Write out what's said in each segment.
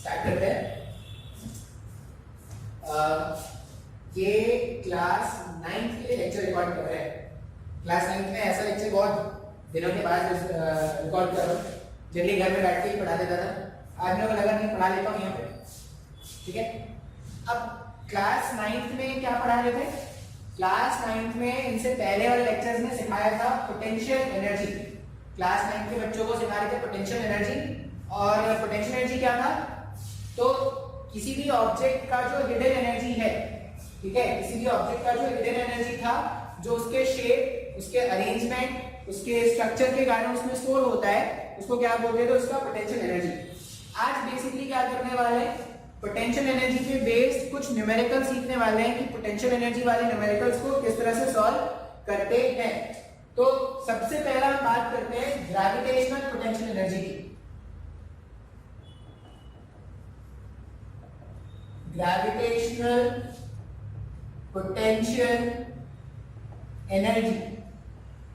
Start करते हैं। ये क्लास 9th के लिए लेक्चर रिकॉर्ड कर रहे हैं। क्लास 9th में ऐसा लेक्चर बहुत दिनों के बाद रिकॉर्ड कर रहा हूँ। जनरली घर में बैठ के ही पढ़ा देता था, आज मेरे को लगा नहीं पढ़ा लेता हूँ यहाँ पे, ठीक है। अब क्लास 9th में क्या पढ़ा रहे थे? क्लास 9th में इनसे पहले वाले लेक्चर्स में सिखाया था पोटेंशियल एनर्जी। क्लास 9th के बच्चों को सिखा रहे थे पोटेंशियल एनर्जी। और पोटेंशियल एनर्जी क्या था? तो किसी भी ऑब्जेक्ट का जो हिडन एनर्जी है, ठीक है, किसी भी ऑब्जेक्ट का जो हिडन एनर्जी था, जो उसके शेप, उसके अरेंजमेंट, उसके स्ट्रक्चर के कारण उसमें स्टोर होता है, उसको क्या बोलते हैं? तो उसका पोटेंशियल एनर्जी। आज बेसिकली क्या करने वाले हैं? पोटेंशियल एनर्जी के बेस्ड कुछ न्यूमेरिकल सीखने वाले हैं कि पोटेंशियल एनर्जी वाले न्यूमेरिकल्स को किस तरह से सॉल्व करते हैं। तो सबसे पहला बात करते हैं ग्रेविटेशनल पोटेंशियल एनर्जी की। ग्रेविटेशनल पोटेंशियल एनर्जी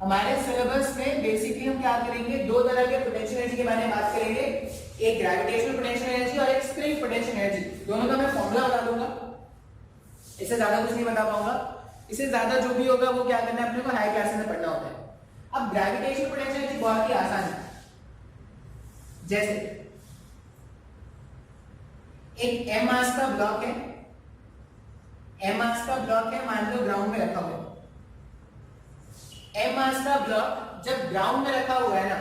हमारे सिलेबस में बेसिकली हम क्या करेंगे? दो तरह के पोटेंशियल एनर्जी के बारे में बात करेंगे, एक ग्रेविटेशनल पोटेंशियल एनर्जी और एक स्प्रिंग पोटेंशियल एनर्जी। दोनों का मैं फॉर्मूला बता दूंगा, इससे ज्यादा कुछ नहीं बता पाऊंगा। इससे ज्यादा जो भी होगा वो क्या करना है, अपने को हाई क्लासेस में पढ़ना होता है। अब ग्रेविटेशनल पोटेंशियल एनर्जी बहुत ही आसान है। जैसे एक m मास का ब्लॉक है, m मास का ब्लॉक है, मान लो ग्राउंड में रखा हुआ है। m मास का ब्लॉक जब ग्राउंड में रखा हुआ है ना,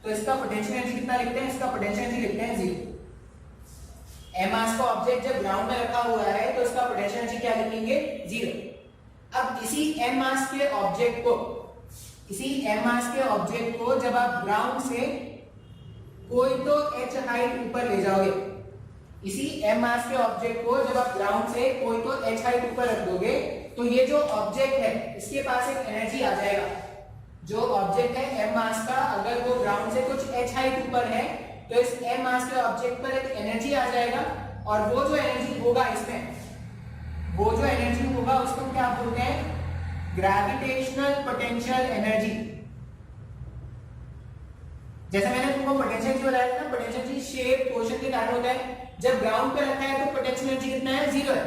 तो इसका पोटेंशियल एनर्जी कितना लिखते हैं? इसका पोटेंशियल एनर्जी लिखते हैं 0। m मास का ऑब्जेक्ट जब ग्राउंड में रखा हुआ है तो इसका पोटेंशियल एनर्जी क्या लिखेंगे? 0। अब इसी m मास के ऑब्जेक्ट को, इसी m मास के ऑब्जेक्ट को जब आप ग्राउंड से कोई तो h हाइट ऊपर ले जाओगे, इसी m मास के ऑब्जेक्ट को जब आप ग्राउंड से कोई तो h हाइट ऊपर रख दोगे, तो ये जो ऑब्जेक्ट है इसके पास एक एनर्जी आ जाएगा। जो ऑब्जेक्ट है m मास का, अगर वो ग्राउंड से कुछ h हाइट ऊपर है तो इस m मास के ऑब्जेक्ट पर एक एनर्जी आ जाएगा। और वो जो एनर्जी होगा इसमें, वो जो एनर्जी होगा उसको क्या बोलते हैं? Gravitational potential energy. जैसे मैंने तुमको पोटेंशियल एनर्जी बताया था, पोटेंशियल एनर्जी शेप, पोजीशन के कारण होता है। जब ग्राउंड पे रखा है तो पोटेंशियल एनर्जी कितना है? 0 है।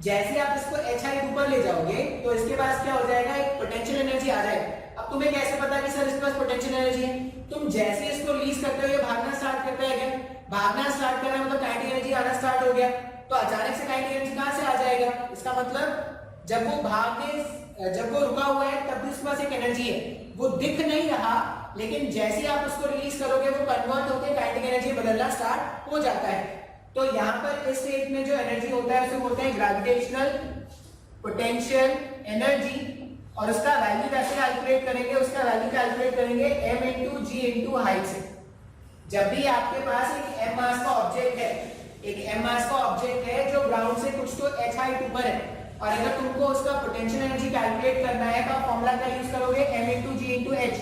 जैसे आप इसको h हाइट ऊपर ले जाओगे तो इसके पास क्या हो जाएगा? एक पोटेंशियल एनर्जी आ जाएगा। अब तुम्हें कैसे पता कि सर इसके पास पोटेंशियल एनर्जी है? तुम जैसे इसको रिलीज करते हो ये भागना स्टार्ट करता है क्या? भागना स्टार्ट कर रहा है मतलब काइनेटिक एनर्जी आना स्टार्ट हो गया। तो अचानक से काइनेटिक एनर्जी कहां से आ जाएगा? इसका मतलब जब वो भागने, जब वो रुका हुआ है तब भी उसके पास एक एनर्जी है, वो दिख नहीं रहा, लेकिन जैसे आप उसको रिलीज करोगे वो कन्वर्ट होकर काइनेटिक एनर्जी बदलना स्टार्ट हो जाता है। तो यहाँ पर इस स्टेट में जो एनर्जी होता है उसे बोलते हैं ग्रेविटेशनल पोटेंशियल एनर्जी। और उसका वैल्यू कैसे कैलकुलेट करेंगे? उसका वैल्यू कैलकुलेट करेंगे m into G into height से। जब भी आपके पास एक m मास का ऑब्जेक्ट है, एक m मास का ऑब्जेक्ट है जो ग्राउंड से कुछ तो h हाइट ऊपर है, और अगर तुमको उसका पोटेंशियल एनर्जी कैलकुलेट करना है तो आप फॉर्मूला का यूज करोगे m into G into h,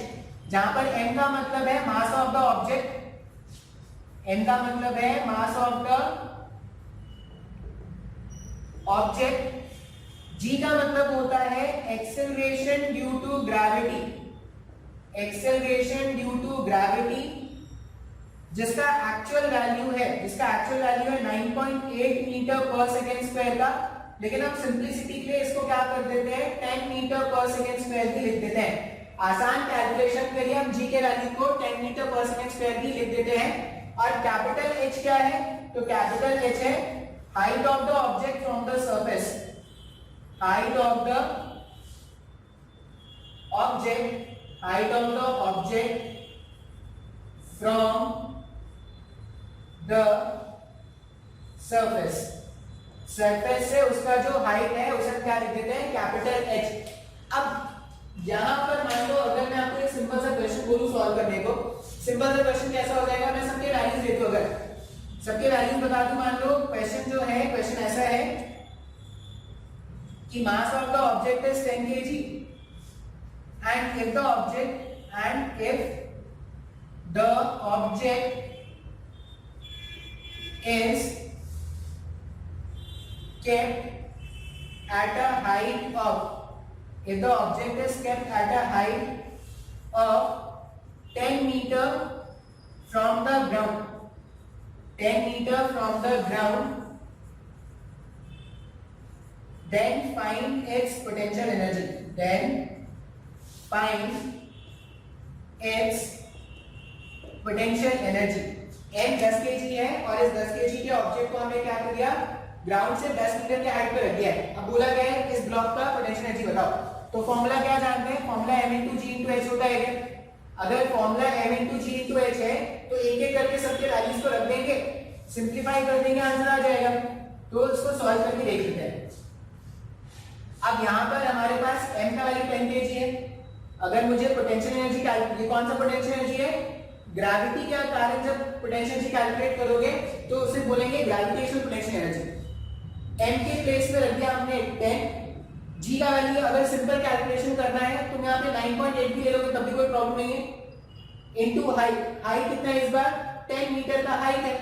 जहां पर m का मतलब है mass of the object, m का मतलब है mass of the object, g का मतलब होता है acceleration due to gravity, acceleration due to gravity, जिसका एक्चुअल वैल्यू है, जिसका एक्चुअल वैल्यू है 9.8 मीटर पर सेकेंड स्क्वायर का। लेकिन हम सिंपलिसिटी के लिए इसको क्या कर देते हैं? 10 मीटर पर सेकेंड स्क्वायर भी लिख देते हैं। आसान कैलकुलेशन के लिए हम g के वैल्यू को 10 मीटर पर सेकेंड स्क्वायर भी लिख देते हैं। और कैपिटल H क्या है? तो कैपिटल H है height of the object from the surface, height of the object, height of the object from the surface, surface से उसका जो हाइट है उसे क्या लिख देते हैं? Capital H। अब यहां पर मान लो अगर मैं आपको एक सिंपल सा क्वेश्चन बोलूं सॉल्व करने को, सिंपल सा क्वेश्चन कैसा हो जाएगा? मैं सबके वैल्यूज दे दूं, अगर सबके वैल्यूज बता दूं, मान लो क्वेश्चन जो है, क्वेश्चन ऐसा है कि मास of the object is 10 kg and if the object is kept at a height of, if the object is kept at a height of 10 meter from the ground, 10 meter from the ground, then find its potential energy. Then find its potential energy. m 10 kg है और इस 10 kg के object को हमने क्या कर दिया, ground से 10 मीटर के हाइट पे रख दिया है। अब बोला गया है इस ब्लॉक का पोटेंशियल एनर्जी बताओ, तो फॉर्मूला क्या जानते हैं, formula m into g into h होता है। अगर formula m into g into h है तो एक एक करके सबके वैल्यूज को रख देंगे, सिंपलीफाई कर देंगे, आंसर आ जाएगा। तो इसको सॉल्व करके देख लेते हैं। अब यहाँ पर हमारे पास m का वैल्यू 10 kg है। अगर मुझे पोटेंशियल एनर्जी कैलकुलेट, ये कौन सा पोटेंशियल एनर्जी है, ग्रेविटी के कारण जब पोटेंशियल एनर्जी कैलकुलेट करोगे तो उसे बोलेंगे ग्रेविटेशनल पोटेंशियल एनर्जी। m के प्लेस पे रख दिया हमने 10, g का वैल्यू अगर सिंपल कैलकुलेशन करना है तो यहाँ पे 9.8 भी ले लोगे तब भी कोई प्रॉब्लम नहीं है। इनटू हाइट, हाइट कितना है इस बार 10 मीटर का हाइट है,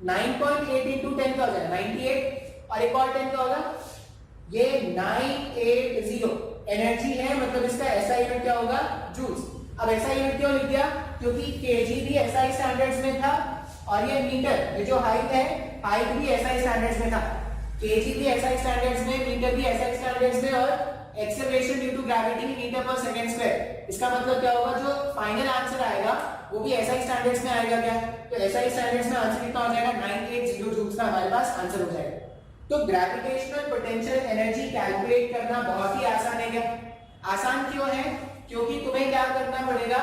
9.8 इंटू 10 का हो जाएगा 98 और एक और 10 का होगा ये 980 एनर्जी है, मतलब इसका एसआई यूनिट क्या होगा, जूल्स। अब एसआई यूनिट क्यों लिख दिया, क्योंकि केजी भी एसआई स्टैंडर्ड्स में था और ये मीटर, ये जो हाइट है हाइट भी एसआई स्टैंडर्ड्स में था, केजी भी एसआई स्टैंडर्ड्स में, मीटर भी एसआई स्टैंडर्ड्स में और acceleration due to gravity metre पर सेकंड स्क्वायर। इसका मतलब क्या होगा, जो फाइनल आंसर आएगा वो भी एसआई स्टैंडर्ड्स में आएगा क्या, तो एसआई स्टैंडर्ड्स में आंसर कितना हो जाएगा 980 जूल्स का हमारे पास आंसर हो जाएगा। तो ग्रेविटेशनल पोटेंशियल एनर्जी कैलकुलेट करना बहुत ही आसान है। क्या आसान क्यों है, क्योंकि तुम्हें क्या करना पड़ेगा,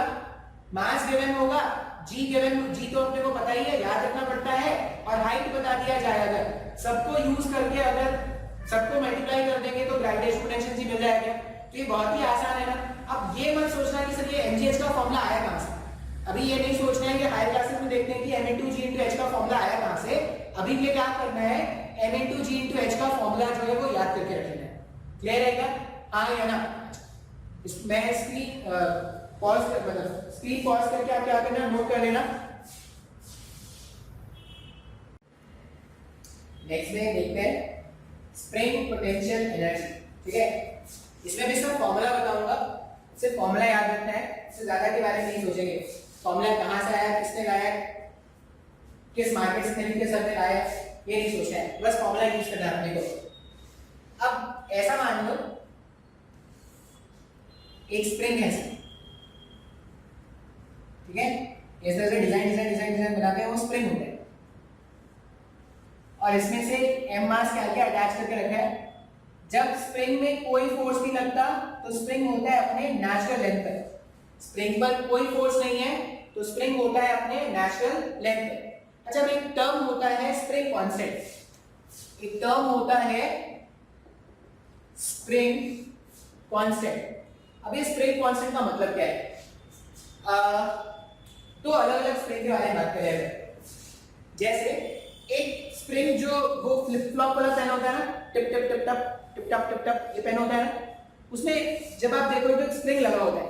मास गिवन होगा, जी गिवन, जी तो अपने को पता ही है, याद रखना पड़ता है, और हाइट बता दिया जाएगा। अगर सबको यूज करके अगर सबको मल्टीप्लाई कर देंगे तो ग्रेविटेशनल पोटेंशियल जी मिल जाएगा। तो ये बहुत ही आसान है ना। अब ये मत सोचना कि सर ये mgh का फॉर्मूला आया कहां से, अभी ये नहीं सोचना है कि हायर क्लासेस में देखते हैं कि m into g into h का फॉर्मूला आया कहां से। अभी ये क्या करना है, m into g into h का फॉर्मूला जो है वो याद करके रखना है। क्लियर है क्या, हाँ या ना। मैं स्क्रीन पॉज कर, मतलब स्क्रीन पॉज करके आप क्या करना, नोट कर लेना। नेक्स्ट में देखते हैं स्प्रिंग पोटेंशियल एनर्जी। ठीक है, इसमें भी इसका फॉर्मूला बताऊंगा, सिर्फ फॉर्मूला याद रखना है, इससे ज्यादा के बारे में नहीं सोचेंगे। फॉर्मूला कहां से आया, किसने लाया, किस मार्केट से खरीद के सर ने लाया, ये नहीं सोचना है, बस फॉर्मूला यूज करना है अपने को। अब ऐसा मान लो एक स्प्रिंग है, ठीक है, इस तरह से डिजाइन बनाते हैं, वो स्प्रिंग होता है और इसमें से m मास क्या क्या अटैच करके रखा है। जब स्प्रिंग में कोई फोर्स नहीं लगता तो स्प्रिंग होता है अपने नेचुरल लेंथ पर। स्प्रिंग पर कोई फोर्स नहीं है तो स्प्रिंग होता है अपने नेचुरल लेंथ पर। अच्छा, एक टर्म होता है स्प्रिंग कांस्टेंट, एक टर्म होता है स्प्रिंग कांस्टेंट। अब ये स्प्रिंग कांस्टेंट का मतलब क्या है, तो अलग अलग स्प्रिंग के बारे में बात करेंगे। जैसे एक स्प्रिंग जो वो फ्लिप फ्लॉप वाला पेन होता है ना, टिप टिप टिप टप टिप टप टिप टप, ये पेन होता है ना, उसमें जब आप देखोगे तो स्प्रिंग लगा होता है।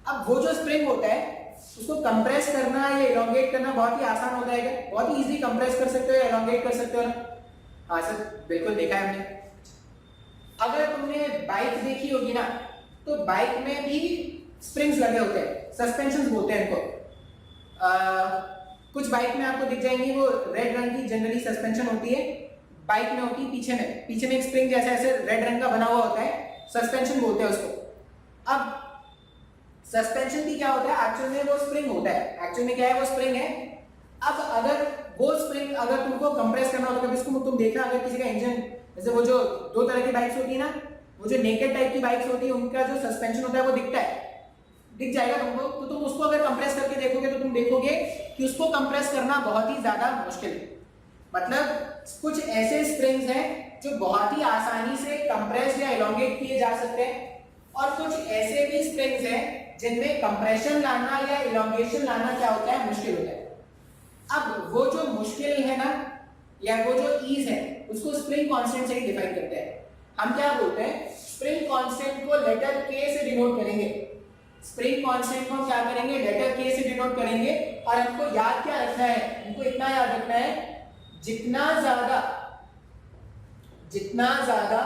अब वो जो स्प्रिंग होता है उसको कंप्रेस करना या एलोंगेट करना बहुत ही आसान होता है। बहुत ही इजीली कंप्रेस कर सकते हो, एलोंगेट कर सकते हो ना। हाँ सर, बिल्कुल देखा है हमने। अगर तुमने बाइक देखी होगी ना, तो बाइक में भी स्प्रिंग्स लगे होते हैं, सस्पेंशन बोलते हैं इनको। कुछ बाइक में आपको दिख जाएंगी, वो रेड रंग की जनरली सस्पेंशन होती है, बाइक में होती है पीछे में एक स्प्रिंग जैसा ऐसे रेड रंग का बना हुआ होता है, सस्पेंशन बोलते हैं उसको। अब सस्पेंशन भी क्या होता है, एक्चुअल में वो स्प्रिंग होता है, एक्चुअल में क्या है, वो स्प्रिंग है। अब अगर वो स्प्रिंग अगर तुमको कंप्रेस करना होता है, इसको तुम देखना, अगर किसी का इंजन, जैसे वो जो दो तरह की बाइक्स होती है ना, वो जो नेकेड टाइप की बाइक्स होती है, उनका जो सस्पेंशन होता है वो दिखता है, दिख जाएगा तुमको। तो तुम उसको अगर कंप्रेस करके देखोगे तो तुम देखोगे कि उसको कंप्रेस करना बहुत ही ज्यादा मुश्किल है। मतलब कुछ ऐसे स्प्रिंग्स हैं जो बहुत ही आसानी से कंप्रेस या एलोंगेट किए जा सकते हैं, और कुछ ऐसे भी स्प्रिंग्स हैं जिनमें कंप्रेशन लाना या एलोंगेशन लाना क्या होता है, मुश्किल होता है। अब वो जो मुश्किल है ना, या वो जो ईज है, उसको स्प्रिंग कांस्टेंट से ही डिफाइन करते हैं। हम क्या बोलते हैं, स्प्रिंग कांस्टेंट को लेटर के से डिनोट करेंगे। स्प्रिंग कांस्टेंट को क्या करेंगे, लेटर के से डिनोट करेंगे। और हमको याद क्या रखना है, हमको इतना याद रखना है, जितना ज्यादा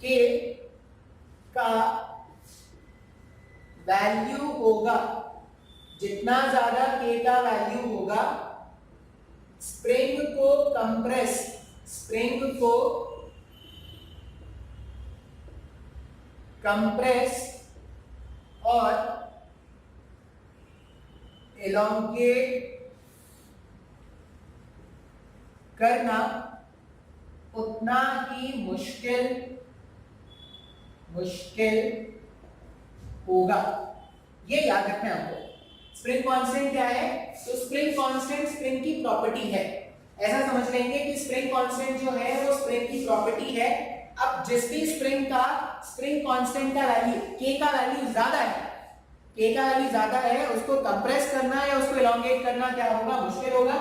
के का वैल्यू होगा, जितना ज्यादा के का वैल्यू होगा, स्प्रिंग को कंप्रेस, स्प्रिंग को कंप्रेस और एलोंगेट करना उतना ही मुश्किल होगा। ये याद रखना है आपको। स्प्रिंग कांस्टेंट क्या है? तो स्प्रिंग कांस्टेंट स्प्रिंग की प्रॉपर्टी है। ऐसा समझ लेंगे कि स्प्रिंग कांस्टेंट जो है वो स्प्रिंग की प्रॉपर्टी है। अब जिस भी स्प्रिंग का स्प्रिंग कांस्टेंट का वैल्यू k का वैल्यू ज्यादा है, k का वैल्यू ज्यादा है, उसको कंप्रेस करना या उसको एलोंगेट करना क्या होगा? मुश्किल होगा।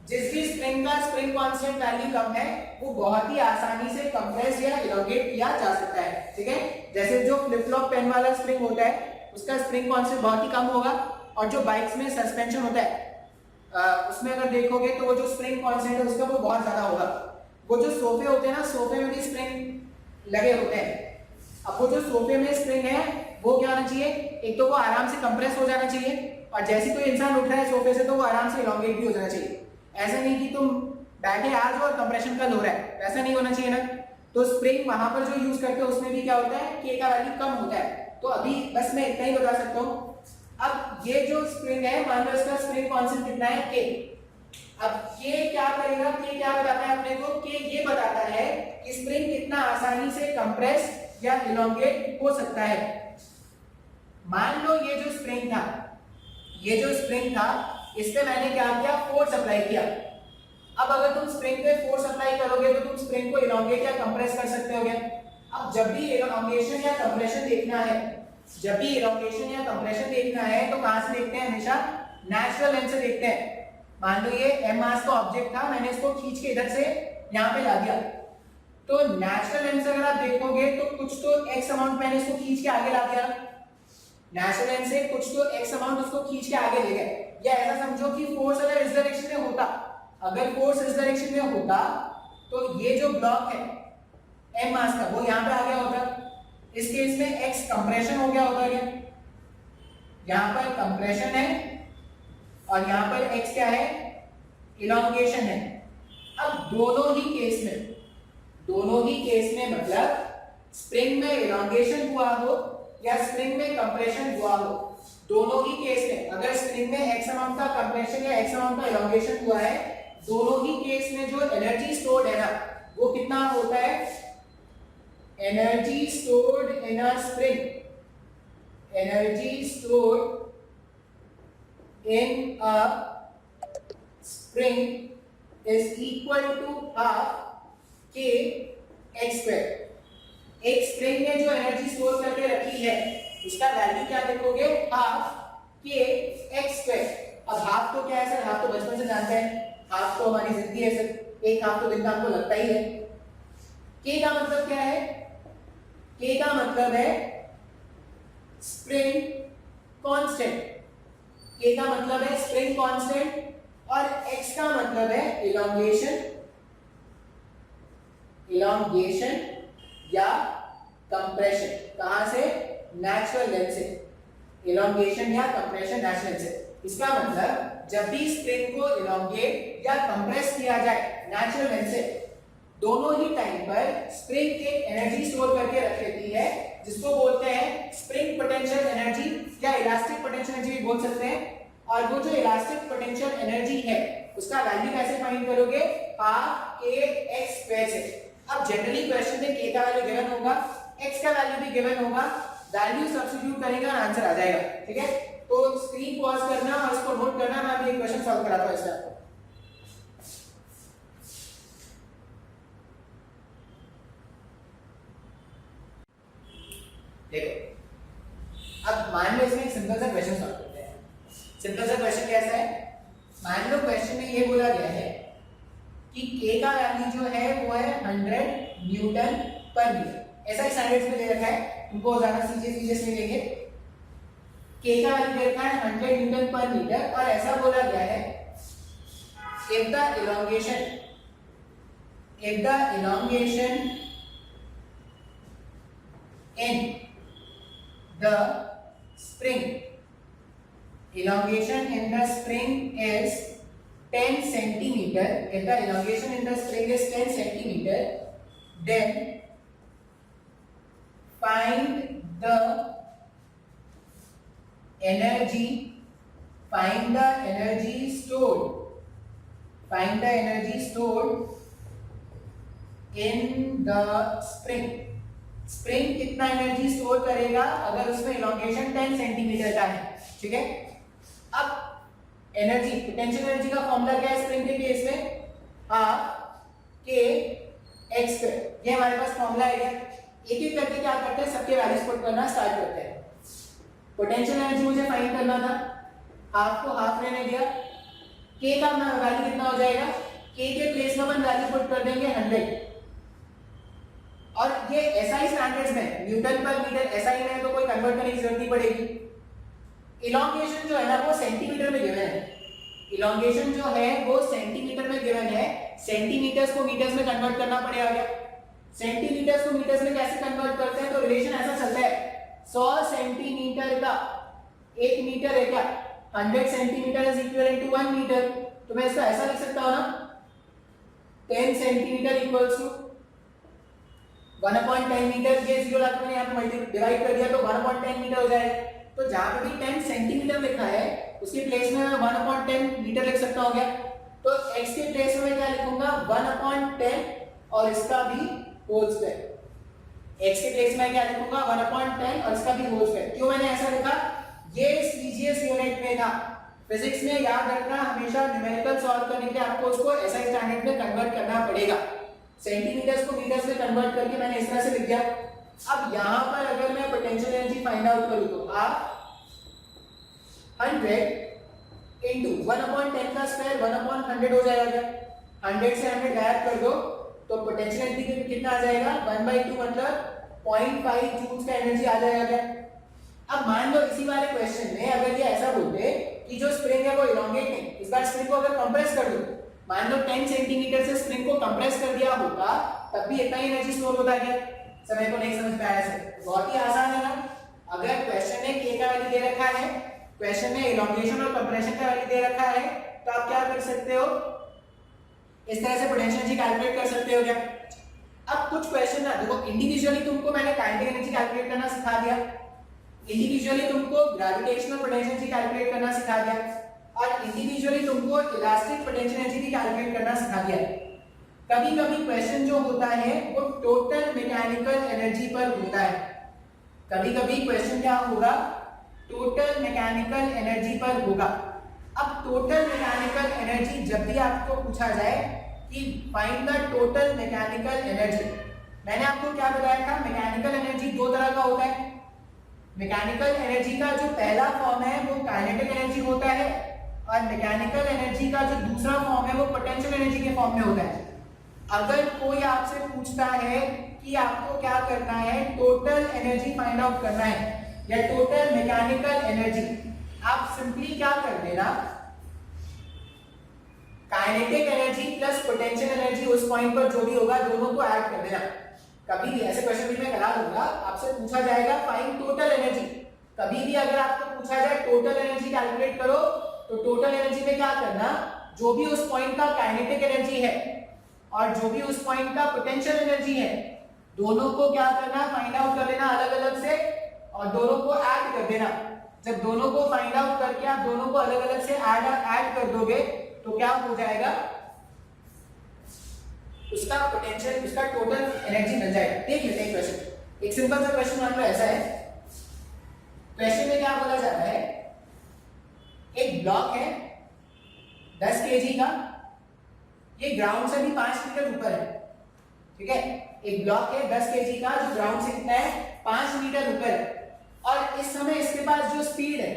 जिस भी स्प्रिंग का स्प्रिंग कांस्टेंट वैल्यू कम है वो बहुत ही आसानी से कंप्रेस या एलोंगेट किया जा सकता है। ठीक है, जैसे जो फ्लिप फ्लॉप पेन वाला स्प्रिंग होता है उसका स्प्रिंग कांस्टेंट बहुत ही कम होगा, और जो बाइक्स में सस्पेंशन होता है उसमें अगर देखोगे तो वो जो स्प्रिंग कांस्टेंट है उसका वो बहुत ज्यादा होगा। वो जो सोफे होते हैं ना, सोफे में भी स्प्रिंग लगे होते हैं। अब वो जो सोफे में स्प्रिंग है वो क्या होना चाहिए? एक तो वो आराम से कंप्रेस हो जाना चाहिए, और जैसे कोई इंसान उठ रहा है सोफे से तो वो आराम से एलोंगेट भी हो जाना चाहिए। ऐसा नहीं कि तुम बैठे आ जाओ और कंप्रेशन कल हो रहा है, वैसा नहीं होना चाहिए ना। तो स्प्रिंग वहां पर जो यूज करते हैं उसमें भी क्या होता है? के का वैल्यू कम होता है। तो अभी बस मैं इतना ही बता सकता हूँ। अब ये जो स्प्रिंग है, मान लो इसका स्प्रिंग कांस्टेंट कितना है? के। अब के क्या करेगा? के क्या बताता है अपने को? के ये बताता है कि स्प्रिंग कितना आसानी से कंप्रेस या इलोंगेट हो सकता है। मान लो ये जो स्प्रिंग था, ये जो स्प्रिंग था, इस पे मैंने क्या किया? फोर्स अप्लाई किया। अब अगर तुम स्प्रिंग पे फोर्स अप्लाई करोगे तो तुम स्प्रिंग को इलोंगेट या कंप्रेस कर सकते होगे। अब जब भी इलोंगेशन या कंप्रेशन देखना है, जब भी इलोंगेशन या कंप्रेशन देखना है तो कहां से देखते हैं? हमेशा नेचुरल लेंथ से देखते हैं। मान लो ये m मास का ऑब्जेक्ट था, मैंने इसको खींच के इधर से यहां पे ला दिया, तो नेचुरल लेंथ से अगर आप देखोगे तो कुछ तो x अमाउंट मैंने इसको खींच के आगे ला दिया। नेचुरल लेंथ से कुछ तो x अमाउंट उसको खींच के आगे ले गए। या ऐसा समझो कि फोर्स अगर इस डायरेक्शन में होता, अगर फोर्स इस डायरेक्शन में होता तो ये जो ब्लॉक है m मास का वो यहां पे आ गया होता। इस केस में x कंप्रेशन हो गया होता है, यहां पर कंप्रेशन है और यहां पर x क्या है? इलोंगेशन है। अब दोनों ही केस में मतलब स्प्रिंग में इलोंगेशन हुआ हो या स्प्रिंग में कंप्रेशन हुआ हो, दोनों ही केस में अगर स्प्रिंग में x अमाउंट का कंप्रेशन या x अमाउंट का इलोंगेशन हुआ है, दोनों ही केस में जो एनर्जी स्टोर्ड है ना वो कितना होता है? Energy stored in a spring, energy stored in a spring is equal to half k x square। एक स्प्रिंग में जो एनर्जी स्टोर करके रखी है उसका वैल्यू क्या देखोगे? Half k x square. अब हाफ तो क्या है सर? हाफ तो बचपन से जानते हैं, हाफ तो हमारी जिंदगी है सर, एक हाफ तो दिन का आपको लगता ही है। k का मतलब क्या है? k का मतलब है स्प्रिंग कांस्टेंट। k का मतलब है स्प्रिंग कांस्टेंट और x का मतलब है इलोंगेशन, इलोंगेशन या कंप्रेशन। कहां से? नेचुरल लेंथ से। इलोंगेशन या कंप्रेशन नेचुरल लेंथ से। इसका मतलब जब भी स्प्रिंग को इलोंगेट या कंप्रेस किया जाए नेचुरल लेंथ से, दोनों ही टाइम पर स्प्रिंग एक एनर्जी स्टोर करके रख लेती है जिसको बोलते हैं स्प्रिंग पोटेंशियल एनर्जी या इलास्टिक पोटेंशियल एनर्जी भी बोल सकते हैं। और वो जो इलास्टिक पोटेंशियल एनर्जी है उसका वैल्यू कैसे फाइंड करोगे? हाफ k x स्क्वायर से। अब जनरली क्वेश्चन में k का वैल्यू गिवन होगा, x का वैल्यू भी गिवन होगा, वैल्यू सब्स्टिट्यूट करेंगे और आंसर आ जाएगा। ठीक है, तो स्क्रीन पॉज करना और इसको नोट करना, मैं अभी एक क्वेश्चन सॉल्व कराता हूं इसका आपको। देखो अब मान लो इसमें एक सिंपल सा क्वेश्चन सॉल्व करते हैं। सिंपल सा क्वेश्चन कैसा है? मान लो क्वेश्चन में ये बोला गया है कि k का वैल्यू जो है वो है 100 न्यूटन पर मीटर। ऐसा ही स्टैंडर्ड्स में दे रखा है, उनको ज्यादा सीरियस नहीं लेंगे। k का वैल्यू दे रखा है 100 न्यूटन पर मीटर और ऐसा बोला गया है if the elongation in the spring elongation in the spring is 10 centimeter, if the elongation in the spring is 10 centimeter, then find the energy stored in the spring. Spring कितना energy store करेगा अगर उसमें elongation 10 centimetre का है, ठीक है। अब energy, potential energy का फॉर्मूला क्या है स्प्रिंग के केस में, हाफ के एक्स स्क्वायर, ये हमारे पास फॉर्मूला है। एक एक करके क्या करते हैं, सबके वैल्यूज पुट करना स्टार्ट करते हैं। पोटेंशियल एनर्जी मुझे फाइंड करना था, हाफ को हाफ रहने दिया, के का वैल्यू कितना हो जाएगा, के के प्लेस में अपन वैल्यू पुट कर देंगे 100, और ये एसआई स्टैंडर्ड्स में न्यूटन पर मीटर एसआई में तो कोई कन्वर्ट करने की जरूरत नहीं पड़ेगी। इलोंगेशन जो है ना वो सेंटीमीटर में गिवन है, इलोंगेशन जो है वो सेंटीमीटर में गिवन है, सेंटीमीटर्स को मीटर्स में कन्वर्ट करना पड़ेगा। क्या सेंटीमीटर्स को मीटर्स में कैसे कन्वर्ट करते हैं, तो रिलेशन ऐसा चलता है 100 सेंटीमीटर का 1 मीटर है क्या, 100 centimetre is equivalent to 1 metre, तो मैं इसको ऐसा लिख सकता हूं ना, 10 सेंटीमीटर इक्वल्स टू 1/10 मीटर, ये 0 लाकर मैंने यहाँ पे डिवाइड कर दिया तो 1/10 मीटर हो जाएगा। तो जहां पे भी 10 सेंटीमीटर लिखा है उसके प्लेस में 1/10 मीटर लिख सकता हूं क्या, तो x के प्लेस में मैं क्या लिखूंगा 1/10 और इसका भी होल स्क्वायर, x के प्लेस में क्या लिखूंगा 1/10 और इसका भी होल स्क्वायर। क्यों मैंने ऐसा लिखा, ये सीजीएस यूनिट में था, फिजिक्स में याद रखना हमेशा न्यूमेरिकल सॉल्व करने के लिए आपको उसको एसआई स्टैंडर्ड में कन्वर्ट करना पड़ेगा। सेंटीमीटर्स को मीटर्स में कन्वर्ट करके मैंने इस तरह से लिख दिया। अब यहां पर अगर मैं पोटेंशियल एनर्जी फाइंड आउट करूं तो आप 100 into 1/10 का स्क्वायर 1/100 हो जाएगा, 100 से 100 गायब कर दो तो पोटेंशियल एनर्जी कितना आ जाएगा 1/2 मतलब 0.5 जूल्स का एनर्जी आ जाएगा। अब मान लो इसी वाले क्वेश्चन में अगर ये ऐसा बोलते कि जो स्प्रिंग है वो इलोंगेट है, इस बार स्प्रिंग को अगर कंप्रेस कर दो, मान लो 10 सेंटीमीटर से स्प्रिंग को कंप्रेस कर दिया होता तब भी इतना ही एनर्जी स्टोर होता क्या, समय को नहीं समझ पाया सर, बहुत ही आसान है ना। अगर क्वेश्चन में k का वैल्यू दे रखा है, क्वेश्चन में इलोंगेशन और कंप्रेशन का वैल्यू दे रखा है, तो आप क्या कर सकते हो, इस तरह से पोटेंशियल एनर्जी कैलकुलेट कर सकते हो क्या। अब कुछ क्वेश्चन ना देखो, इंडिविजुअली तुमको मैंने काइनेटिक एनर्जी कैलकुलेट करना सिखा दिया, इंडिविजुअली तुमको ग्रेविटेशनल पोटेंशियल एनर्जी कैलकुलेट करना सिखा दिया, और इंडिविजुअली तुमको इलास्टिक पोटेंशियल एनर्जी भी कैलकुलेट करना सिखा दिया। कभी कभी क्वेश्चन जो होता है वो टोटल मैकेनिकल एनर्जी पर होता है, कभी कभी क्वेश्चन क्या होगा टोटल मैकेनिकल एनर्जी पर होगा। अब टोटल मैकेनिकल एनर्जी जब भी आपको पूछा जाए कि find the total mechanical energy, मैंने आपको क्या बताया था, मैकेनिकल एनर्जी दो तरह का होता है। मैकेनिकल एनर्जी का जो पहला फॉर्म है वो काइनेटिक एनर्जी होता है, और मैकेनिकल एनर्जी का जो दूसरा फॉर्म है वो पोटेंशियल एनर्जी के फॉर्म में होता है। अगर कोई आपसे पूछता है कि आपको क्या करना है, टोटल एनर्जी फाइंड आउट करना है या टोटल मैकेनिकल एनर्जी, आप सिंपली क्या कर देना, kinetic energy plus potential energy उस पॉइंट पर जो भी होगा दोनों को ऐड कर देना। कभी भी ऐसे क्वेश्चन भी मैं करा दूंगा, आपसे पूछा जाएगा फाइंड टोटल एनर्जी, कभी भी अगर आपको पूछा जाए टोटल एनर्जी कैलकुलेट करो तो टोटल एनर्जी में क्या करना, जो भी उस पॉइंट का काइनेटिक एनर्जी है और जो भी उस पॉइंट का पोटेंशियल एनर्जी है दोनों को क्या करना, फाइंड आउट कर लेना अलग अलग से और दोनों को ऐड कर देना। जब दोनों को फाइंड आउट करके आप दोनों को अलग अलग से ऐड कर दोगे तो क्या हो जाएगा, उसका पोटेंशियल, उसका टोटल एनर्जी मिल जाएगा। देख लेते हैं क्वेश्चन, एक सिंपल सा क्वेश्चन मान लो ऐसा है, क्वेश्चन में क्या बोला जा रहा है, एक ब्लॉक है 10 केजी का, ये ग्राउंड से भी 5 मीटर ऊपर है, ठीक है, एक ब्लॉक है 10 केजी का जो ग्राउंड से कितना है 5 मीटर ऊपर है, और इस समय इसके पास जो स्पीड है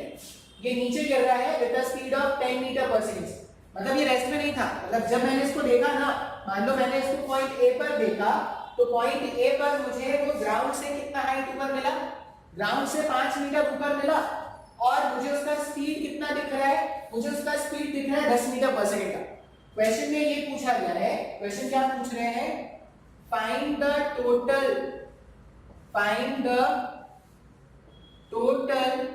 ये नीचे गिर रहा है with the speed of 10 metre पर सेकंड। मतलब ये रेस्ट में नहीं था, मतलब जब मैंने इसको देखा ना, मान लो मैंने इसको पॉइंट ए पर देखा तो पॉइंट ए पर मुझे वो ग्राउंड से कितना हाइट ऊपर मिला, ग्राउंड से 5 मीटर ऊपर मिला, और मुझे उसका स्पीड कितना दिख रहा है, मुझे उसका स्पीड दिख रहा है 10 मीटर पर सेकंड का। क्वेश्चन में ये पूछा गया है, क्वेश्चन क्या पूछ रहे हैं, find the total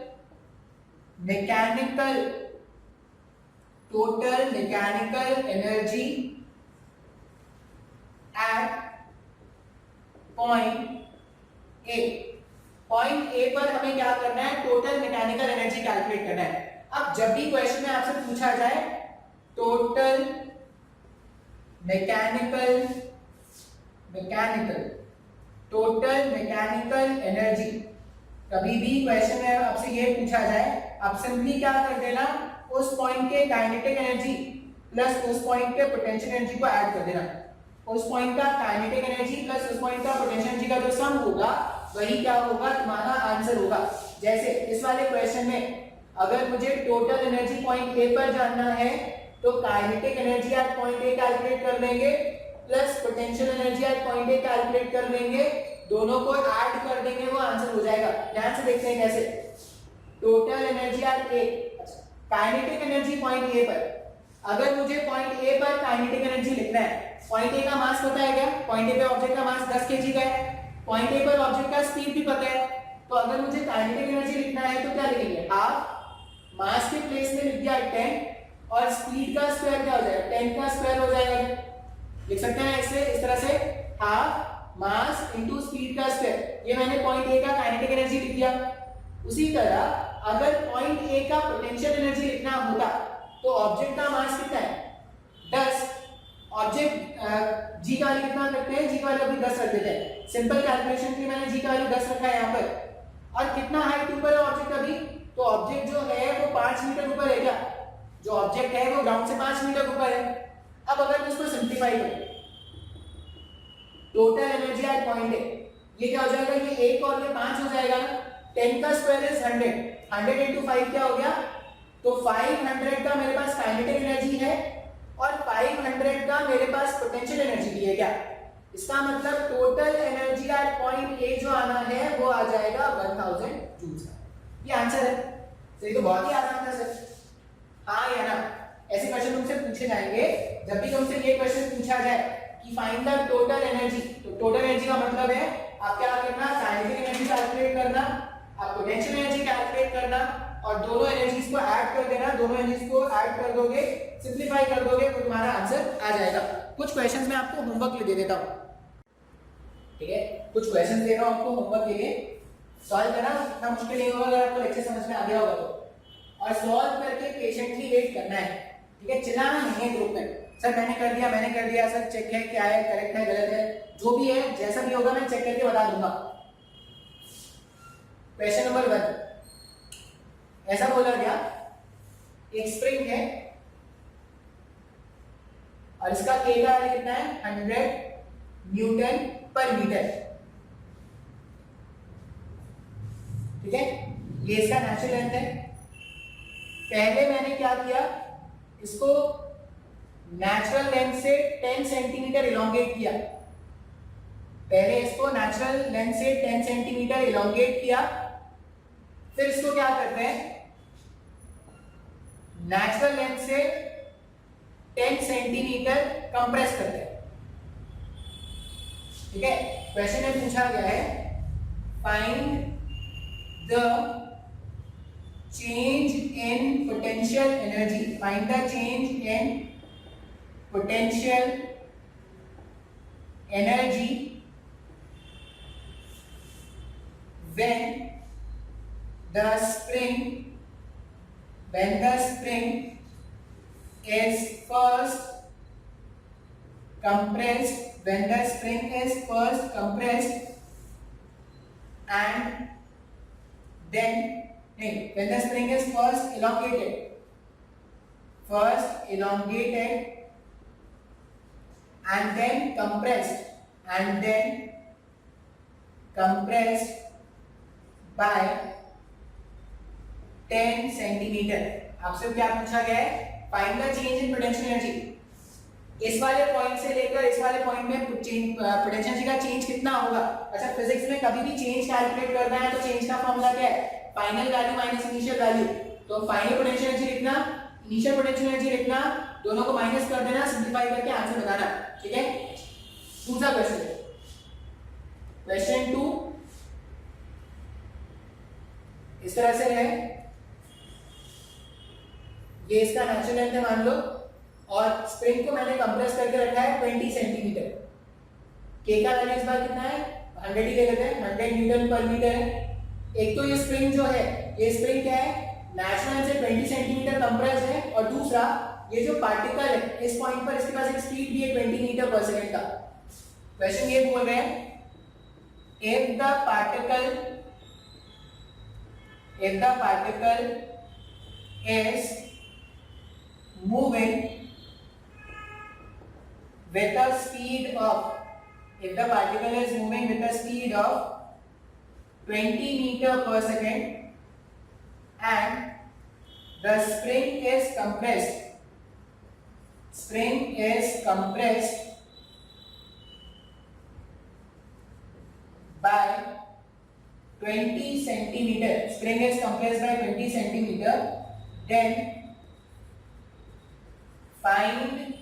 mechanical total mechanical energy at point A. Point A पर हमें क्या करना है, टोटल मैकेनिकल एनर्जी कैलकुलेट करना है। अब जब भी क्वेश्चन में आपसे पूछा जाए टोटल मैकेनिकल एनर्जी, कभी भी क्वेश्चन में आपसे ये पूछा जाए, आप सिंपली क्या कर देना, उस पॉइंट के काइनेटिक एनर्जी प्लस उस पॉइंट के पोटेंशियल एनर्जी को ऐड कर देना। उस पॉइंट का काइनेटिक एनर्जी प्लस उस पॉइंट का पोटेंशियल एनर्जी का जो सम होगा वही क्या होगा, तुम्हारा आंसर होगा। जैसे इस वाले क्वेश्चन में अगर मुझे टोटल एनर्जी पॉइंट ए पर जानना है तो kinetic energy at point A calculate कर लेंगे plus potential energy at point A calculate कर लेंगे, दोनों को ऐड कर देंगे, वो आंसर हो जाएगा। ध्यान से देखते हैं कैसे। Total energy at A, kinetic energy point A पर, अगर मुझे पॉइंट ए पर काइनेटिक एनर्जी लिखना है, पॉइंट ए का मास पता है क्या, पॉइंट ए पे ऑब्जेक्ट का मास 10 kg का है, पॉइंट ए पर ऑब्जेक्ट का स्पीड भी पता है, तो अगर मुझे काइनेटिक एनर्जी लिखना है तो क्या लिखेंगे, हाफ, मास के प्लेस में लिख दिया 10 और स्पीड का स्क्वायर क्या हो जाएगा, 10 का स्क्वायर हो जाएगा। लिख सकते हैं ऐसे, इस तरह से, हाफ मास इनटू स्पीड का स्क्वायर। ये मैंने पॉइंट ए का काइनेटिक एनर्जी लिख दिया। उसी तरह अगर पॉइंट ए का पोटेंशियल एनर्जी लिखना होता तो ऑब्जेक्ट का मास कितना है, 10, ऑब्जेक्ट जी का वैल्यू कितना रखते हैं, जी का वैल्यू अभी 10 रख देते हैं, सिंपल कैलकुलेशन के लिए मैंने जी का वैल्यू 10 रखा है यहाँ पर। और कितना हाइट ऊपर है ऑब्जेक्ट अभी, तो ऑब्जेक्ट जो है वो 5 मीटर ऊपर है क्या, जो ऑब्जेक्ट है वो ग्राउंड से 5 मीटर ऊपर है। अब अगर मैं इसको सिंप्लीफाई करूं, total energy at point A, ये क्या हो जाएगा, ये 1 और ये 5 हो जाएगा ना, 10 का स्क्वायर इज 100, 100 into 5 क्या हो गया, तो 500 का मेरे पास काइनेटिक एनर्जी है और 500 का मेरे पास पोटेंशियल एनर्जी भी है क्या। इसका मतलब total energy at point A जो आना है वो आ जाएगा 1000 जूल्स। ये आंसर है। तो ये तो बहुत ही आसान था सर, हाँ या ना। ऐसे क्वेश्चन तुमसे पूछे जाएंगे, जब भी तुमसे ये क्वेश्चन पूछा जाए कि फाइंड द टोटल एनर्जी, तो टोटल एनर्जी का मतलब है आप क्या करना, काइनेटिक एनर्जी कैलकुलेट करना, आप पोटेंशियल एनर्जी कैलकुलेट करना और दोनों एनर्जीज को ऐड कर देना। दोनों एनर्जीज को ऐड कर दोगे, सिंपलीफाई कर दोगे तो तुम्हारा आंसर आ जाएगा। कुछ क्वेश्चंस मैं आपको होमवर्क ले दे देता हूं, ठीक है, कुछ क्वेश्चंस दे रहा हूं आपको होमवर्क के लिए, सॉल्व करना, इतना मुश्किल नहीं होगा अगर आपको लेक्चर समझ में आ गया होगा तो, और सॉल्व करके पेशेंटली वेट करना है, ठीक है, चिल्लाना नहीं है ग्रुप में, सर मैंने कर दिया सर, चेक है क्या है, करेक्ट है गलत है, जो भी है जैसा भी होगा मैं चेक करके बता दूंगा। क्वेश्चन नंबर 1, ऐसा बोला गया, एक स्प्रिंग है और इसका के का वैल्यू कितना है, 100 न्यूटन पर मीटर, ठीक है, ये इसका नेचुरल लेंथ है। पहले मैंने क्या किया, इसको नेचुरल लेंथ से 10 सेंटीमीटर इलोंगेट किया, पहले इसको नेचुरल लेंथ से 10 सेंटीमीटर इलोंगेट किया, फिर इसको क्या करते हैं, नेचुरल लेंथ से 10 सेंटीमीटर कंप्रेस करते हैं, ठीक है। क्वेश्चन में पूछा गया है find the change in potential energy, find the change in potential energy when the spring is first compressed, when the spring is first compressed and then when the spring is first elongated and then compressed by 10 centimetre. आपसे क्या पूछा गया है, find the change in potential energy. इस वाले point से लेकर इस वाले पॉइंट में पोटेंशियल एनर्जी का चेंज कितना होगा। अच्छा, फिजिक्स में कभी भी चेंज कैलकुलेट करना है तो चेंज का फॉर्मूला क्या है, final value minus initial value. तो फाइनल पोटेंशियल एनर्जी लिखना, इनिशियल पोटेंशियल एनर्जी लिखना, दोनों को माइनस कर देना, सिंपलीफाई करके आंसर बताना, ठीक है। दूसरा क्वेश्चन, क्वेश्चन 2 इस तरह से है, ये इसका नेचुरल लेंथ है मान लो, और स्प्रिंग को मैंने कंप्रेस करके रखा है 20 सेंटीमीटर। के का वैल्यू इस बार कितना है, 100 ही ले लेते हैं, 100 न्यूटन पर मीटर है। एक तो ये स्प्रिंग जो है, ये स्प्रिंग क्या है, नेचुरल से 20 सेंटीमीटर कंप्रेस है, और दूसरा ये जो पार्टिकल है इस पॉइंट पर, इसके पास एक स्पीड भी है 20 मीटर पर सेकंड का। क्वेश्चन ये बोल रहे हैं if the particle is moving with a speed of 20 meter per second and the spring is compressed by 20 centimeter, spring is compressed by 20 centimeter, then find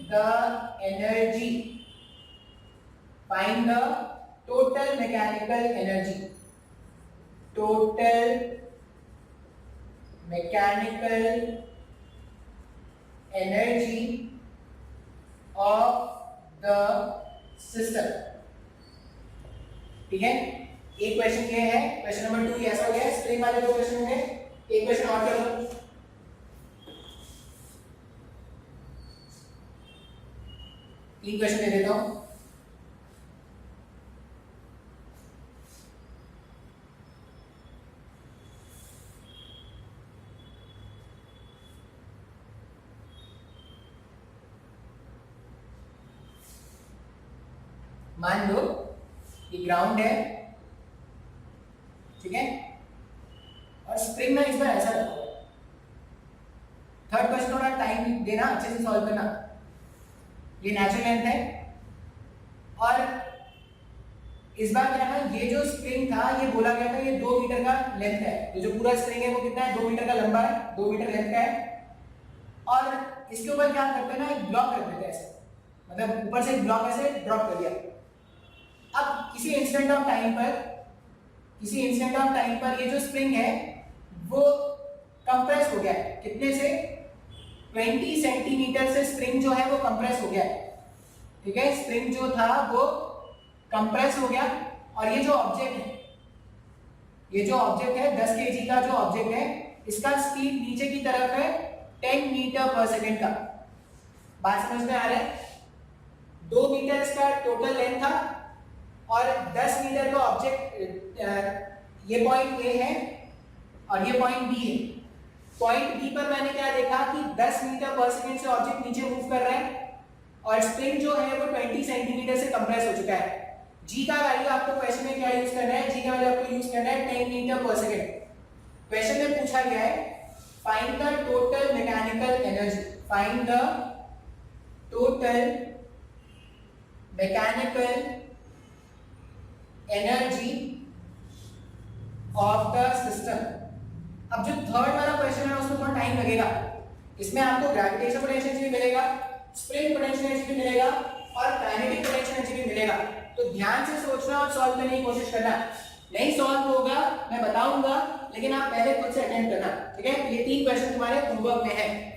the total mechanical energy of the system। ठीक है, एक question ये है, question number 2 ऐसा हो गया। Spring वाले 2 question होंगे, एक क्वेश्चन और कर लो। तीन क्वेश्चन दे देता हूं। मान लो ये ग्राउंड है, ठीक है, और स्प्रिंग ना इस बार ऐसा रखा हुआ है। थर्ड क्वेश्चन थोड़ा टाइम देना, अच्छे से सॉल्व करना। ये नेचुरल लेंथ है, और इस बार क्या है, ये जो स्प्रिंग था ये बोला गया था ये 2 मीटर का लेंथ है। ये जो पूरा स्प्रिंग है वो कितना है, 2 मीटर का लंबा है, 2 मीटर लेंथ का है। और इसके ऊपर क्या करते हैं ना, एक ब्लॉक रख देते हैं ऐसे, मतलब ऊपर से एक ब्लॉक ऐसे ड्रॉप कर दिया। अब किसी इंस्टेंट ऑफ टाइम पर ये जो स्प्रिंग है वो कंप्रेस हो गया है, कितने से, 20 सेंटीमीटर से स्प्रिंग जो है वो कंप्रेस हो गया है। ठीक है, स्प्रिंग जो था वो कंप्रेस हो गया, और ये जो ऑब्जेक्ट है 10 kg का जो ऑब्जेक्ट है, इसका स्पीड नीचे की तरफ है 10 मीटर पर सेकंड का। बात समझ में आ रहा है? 2 मीटर इसका टोटल लेंथ था, और 10 मीटर का ऑब्जेक्ट, ये पॉइंट ए है और ये पॉइंट बी है। पॉइंट बी पर मैंने क्या देखा कि 10 मीटर पर सेकंड से ऑब्जेक्ट नीचे मूव कर रहा है, और स्प्रिंग जो है वो 20 सेंटीमीटर से कंप्रेस हो चुका है। जी का वैल्यू आपको क्वेश्चन में क्या यूज करना है, जी का वैल्यू आपको यूज करना है 10 मीटर पर सेकंड। क्वेश्चन में पूछा गया है find the total mechanical energy, find the total mechanical energy of the system. अब जो थर्ड वाला क्वेश्चन है उसमें थोड़ा टाइम लगेगा। इसमें आपको ग्रेविटेशनल पोटेंशियल भी मिलेगा, स्प्रिंग पोटेंशियल भी मिलेगा, और काइनेटिक पोटेंशियल भी मिलेगा। तो ध्यान से सोचना और सॉल्व करने की कोशिश करना। नहीं सॉल्व होगा मैं बताऊंगा, लेकिन आप पहले खुद से अटेम्प्ट करना। ठीक है, ये 3 क्वेश्चन तुम्हारे होमवर्क में है।